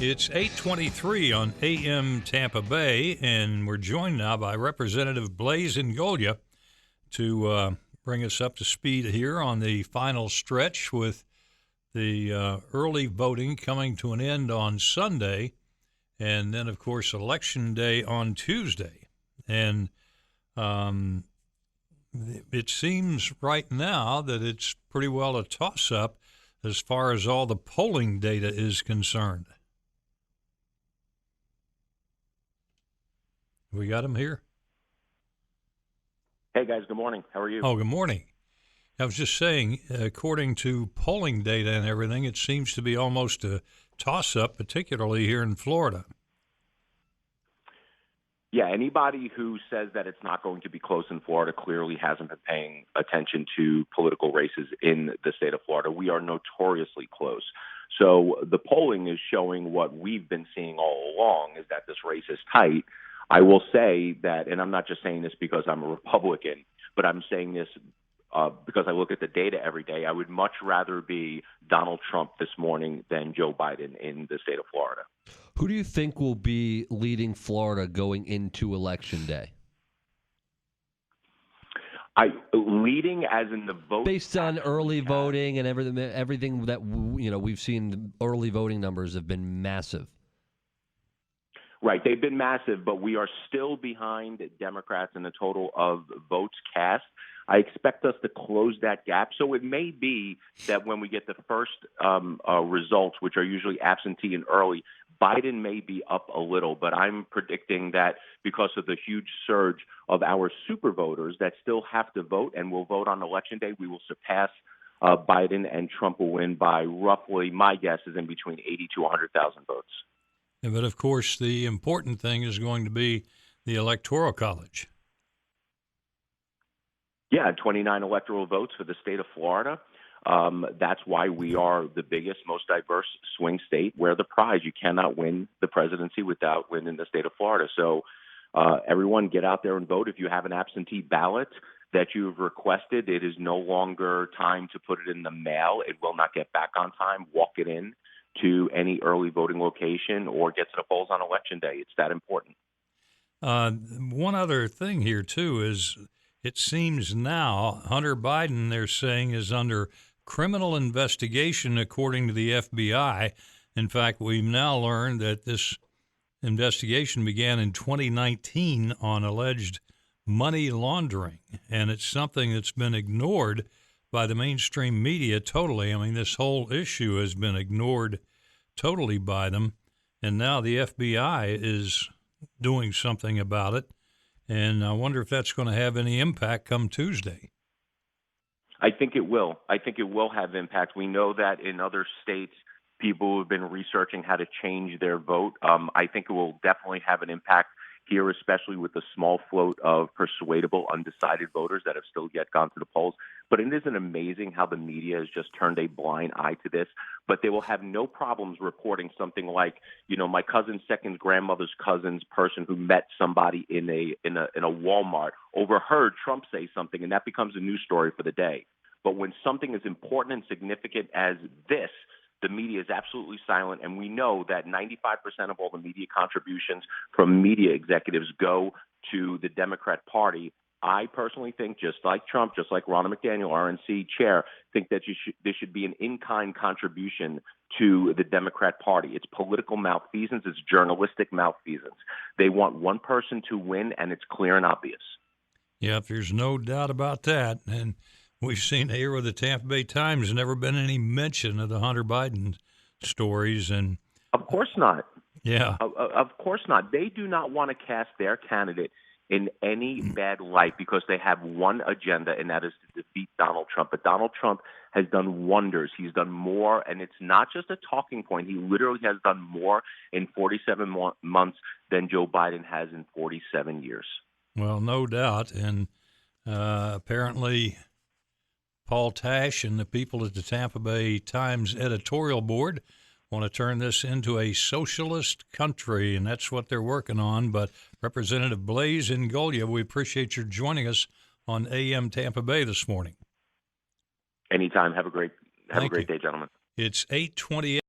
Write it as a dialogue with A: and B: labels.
A: It's 8:23 on AM Tampa Bay, and we're joined now by Representative Blaise Ingoglia to bring us up to speed here on the final stretch with the early voting coming to an end on Sunday, and then, of course, Election Day on Tuesday. And it seems right now that it's pretty well a toss-up as far as all the polling data is concerned. We got him here.
B: Hey, guys. Good morning. How are you?
A: Oh, good morning. I was just saying, according to polling data and everything, it seems to be almost a toss-up, particularly here in Florida.
B: Yeah, anybody who says that it's not going to be close in Florida clearly hasn't been paying attention to political races in the state of Florida. We are notoriously close. So the polling is showing what we've been seeing all along, is that this race is tight. I will say that, and I'm not just saying this because I'm a Republican, but I'm saying this because I look at the data every day. I would much rather be Donald Trump this morning than Joe Biden in the state of Florida.
C: Who do you think will be leading Florida going into Election Day?
B: Leading as in the vote,
C: based on early voting and everything that we've seen. Early voting numbers have been massive.
B: Right, they've been massive, but we are still behind Democrats in the total of votes cast. I expect us to close that gap. So it may be that when we get the first results, which are usually absentee and early, Biden may be up a little, but I'm predicting that because of the huge surge of our super voters that still have to vote and will vote on Election Day, we will surpass Biden, and Trump will win by roughly, my guess is in between 80 to 100,000 votes.
A: But, of course, the important thing is going to be the Electoral College.
B: Yeah, 29 electoral votes for the state of Florida. That's why we are the biggest, most diverse swing state. We're the prize. You cannot win the presidency without winning the state of Florida. So everyone get out there and vote. If you have an absentee ballot that you've requested, it is no longer time to put it in the mail. It will not get back on time. Walk it in to any early voting location or get to the polls on Election Day. It's that important.
A: One other thing here, too, is it seems now Hunter Biden, they're saying, is under criminal investigation according to the FBI. In fact, we've now learned that this investigation began in 2019 on alleged money laundering, and it's something that's been ignored by the mainstream media totally. I mean, this whole issue has been ignored totally by them, and now the FBI is doing something about it, and I wonder if that's going to have any impact come Tuesday.
B: I think it will. I think it will have impact. We know that in other states, people have been researching how to change their vote. I think it will definitely have an impact here, especially with the small float of persuadable, undecided voters that have still yet gone to the polls. But it isn't amazing how the media has just turned a blind eye to this. But they will have no problems reporting something like, my cousin's second grandmother's cousin's person who met somebody in a Walmart overheard Trump say something, and that becomes a news story for the day. But when something as important and significant as this, the media is absolutely silent, and we know that 95% of all the media contributions from media executives go to the Democrat Party. I personally think, just like Trump, just like Ronna McDaniel, RNC chair, think that there should be an in-kind contribution to the Democrat Party. It's political malfeasance. It's journalistic malfeasance. They want one person to win, and it's clear and obvious.
A: Yep, there's no doubt about that. And we've seen here with the Tampa Bay Times, there's never been any mention of the Hunter Biden stories. And
B: of course not.
A: Yeah.
B: Of course not. They do not want to cast their candidate in any bad light because they have one agenda, and that is to defeat Donald Trump. But Donald Trump has done wonders. He's done more, and it's not just a talking point. He literally has done more in 47 months than Joe Biden has in 47 years.
A: Well, no doubt. And apparently Paul Tash and the people at the Tampa Bay Times editorial board want to turn this into a socialist country, and that's what they're working on. But Representative Blaise Ingoglia, we appreciate your joining us on AM Tampa Bay this morning.
B: Anytime. Have a great day, gentlemen.
A: It's 8:28.